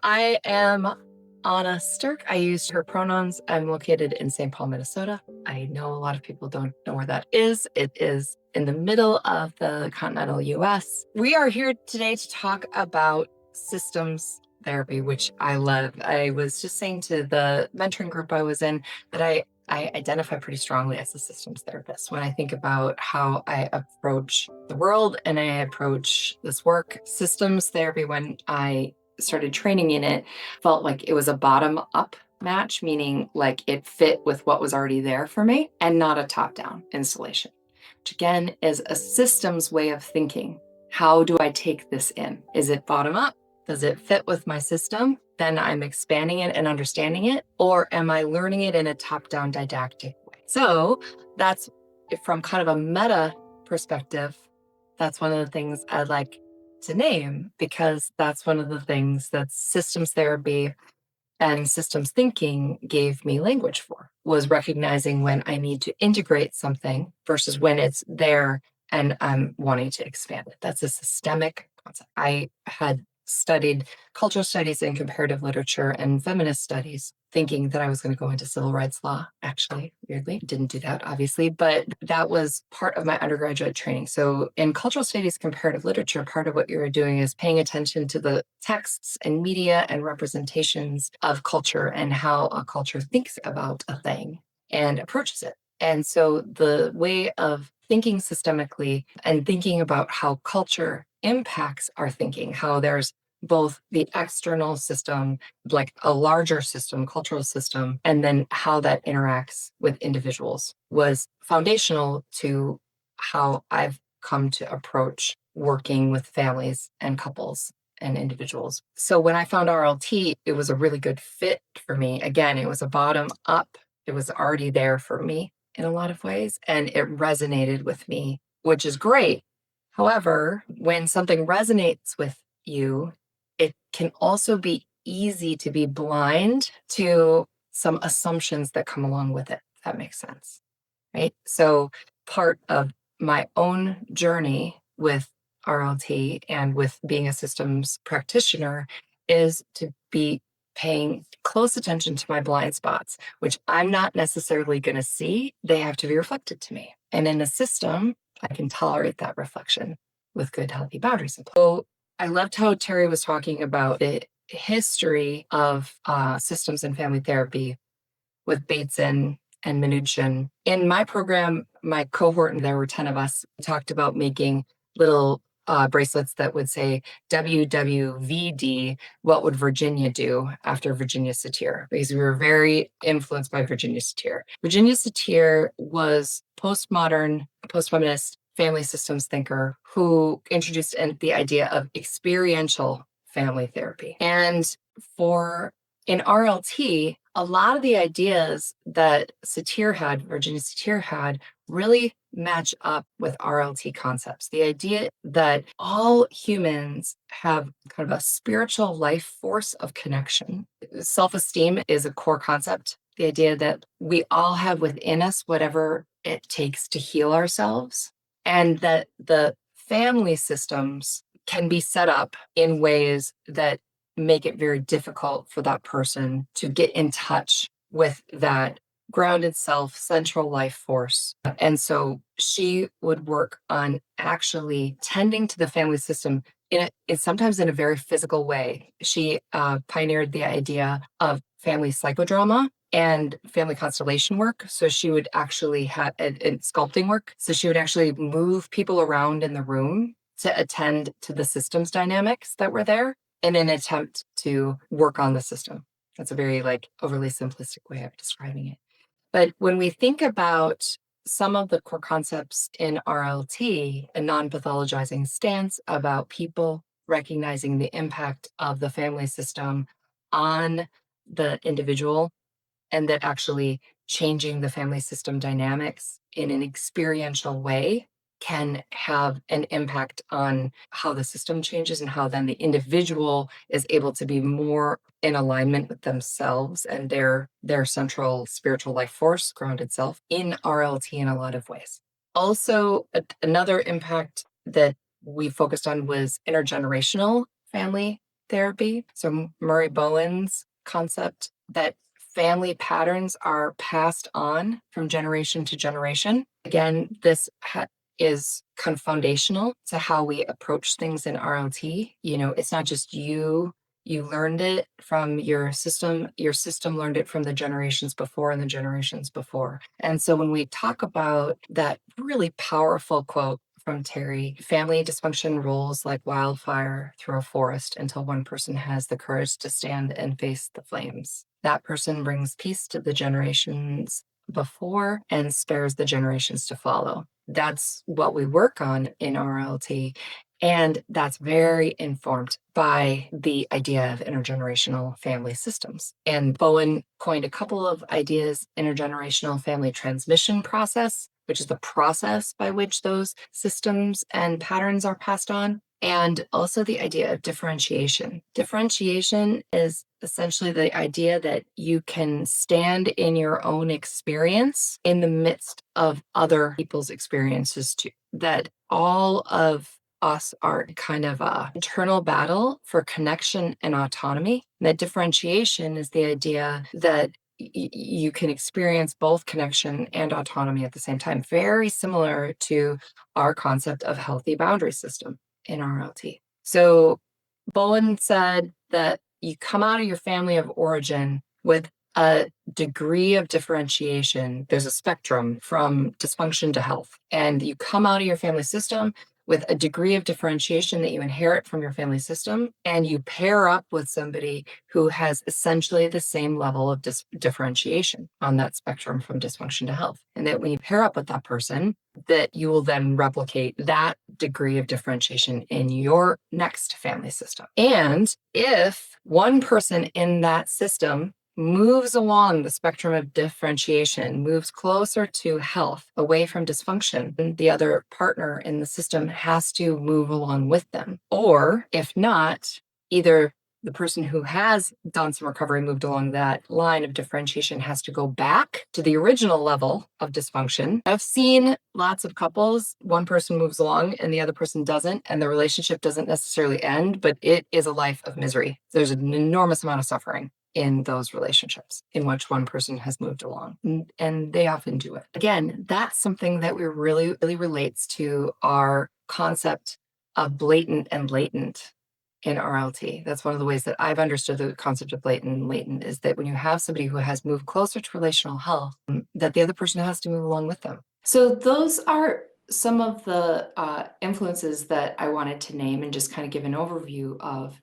I am Anna Sterk. I use her pronouns. I'm located in St. Paul, Minnesota. I know a lot of people don't know where that is. It is in the middle of the continental US. We are here today to talk about systems therapy, which I love. I was just saying to the mentoring group I was in that I identify pretty strongly as a systems therapist when I think about how I approach the world and I approach this work. Systems therapy, when I started training in it, felt like it was a bottom up match, meaning like it fit with what was already there for me and not a top down installation, which again is a systems way of thinking. How do I take this in? Is it bottom up? Does it fit with my system? Then I'm expanding it and understanding it, or am I learning it in a top down didactic way? So that's from kind of a meta perspective. That's one of the things I'd like to name, because that's one of the things that systems therapy and systems thinking gave me language for, was recognizing when I need to integrate something versus when it's there and I'm wanting to expand it. That's a systemic concept. I had studied cultural studies and comparative literature and feminist studies, thinking that I was going to go into civil rights law. Actually, weirdly, didn't do that, obviously, but that was part of my undergraduate training. So in cultural studies, comparative literature, part of what you're doing is paying attention to the texts and media and representations of culture and how a culture thinks about a thing and approaches it. And so the way of thinking systemically and thinking about how culture impacts our thinking, how there's both the external system, like a larger system, cultural system, and then how that interacts with individuals, was foundational to how I've come to approach working with families and couples and individuals. So when I found RLT, it was a really good fit for me. Again, it was a bottom up. It was already there for me in a lot of ways, and it resonated with me, which is great. However, when something resonates with you, it can also be easy to be blind to some assumptions that come along with it, if that makes sense, right? So part of my own journey with RLT and with being a systems practitioner is to be paying close attention to my blind spots, which I'm not necessarily going to see. They have to be reflected to me. And in a system, I can tolerate that reflection with good, healthy boundaries in place. So I loved how Terry was talking about the history of systems and family therapy with Bateson and Mnuchin. In my program, my cohort, and there were 10 of us, talked about making little bracelets that would say WWVD, what would Virginia do, after Virginia Satir, because we were very influenced by Virginia Satir. Virginia Satir was postmodern, post-feminist family systems thinker who introduced the idea of experiential family therapy. And in RLT, a lot of the ideas that Virginia Satir had, really match up with RLT concepts. The idea that all humans have kind of a spiritual life force of connection. Self-esteem is a core concept. The idea that we all have within us whatever it takes to heal ourselves, and that the family systems can be set up in ways that make it very difficult for that person to get in touch with that grounded self, central life force. And so she would work on actually tending to the family system sometimes in a very physical way. She pioneered the idea of family psychodrama and family constellation work. So she would actually have and sculpting work. So she would actually move people around in the room to attend to the systems dynamics that were there in an attempt to work on the system. That's a very overly simplistic way of describing it. But when we think about some of the core concepts in RLT, a non-pathologizing stance about people recognizing the impact of the family system on the individual, and that actually changing the family system dynamics in an experiential way can have an impact on how the system changes and how then the individual is able to be more in alignment with themselves and their central spiritual life force, grounded self, in RLT in a lot of ways. Also, another impact that we focused on was intergenerational family therapy. So Murray Bowen's concept that family patterns are passed on from generation to generation. Again, this is kind of foundational to how we approach things in RLT. It's not just you learned it from your system learned it from the generations before and the generations before. And so when we talk about that really powerful quote from Terry, family dysfunction rolls like wildfire through a forest until one person has the courage to stand and face the flames. That person brings peace to the generations before and spares the generations to follow. That's what we work on in RLT. And that's very informed by the idea of intergenerational family systems. And Bowen coined a couple of ideas: intergenerational family transmission process, which is the process by which those systems and patterns are passed on, and also the idea of differentiation. Differentiation is essentially the idea that you can stand in your own experience in the midst of other people's experiences too. That all of us are kind of a internal battle for connection and autonomy. And that differentiation is the idea that you can experience both connection and autonomy at the same time. Very similar to our concept of healthy boundary system in RLT. So Bowen said that you come out of your family of origin with a degree of differentiation. There's a spectrum from dysfunction to health. And you come out of your family system with a degree of differentiation that you inherit from your family system, and you pair up with somebody who has essentially the same level of differentiation on that spectrum from dysfunction to health. And that when you pair up with that person, that you will then replicate that degree of differentiation in your next family system. And if one person in that system moves along the spectrum of differentiation, moves closer to health, away from dysfunction, the other partner in the system has to move along with them. Or if not, either the person who has done some recovery, moved along that line of differentiation, has to go back to the original level of dysfunction. I've seen lots of couples, one person moves along and the other person doesn't, and the relationship doesn't necessarily end, but it is a life of misery. There's an enormous amount of suffering in those relationships in which one person has moved along, and they often do it. Again, that's something that really relates to our concept of blatant and latent in RLT. That's one of the ways that I've understood the concept of blatant and latent, is that when you have somebody who has moved closer to relational health, that the other person has to move along with them. So those are some of the influences that I wanted to name and just kind of give an overview of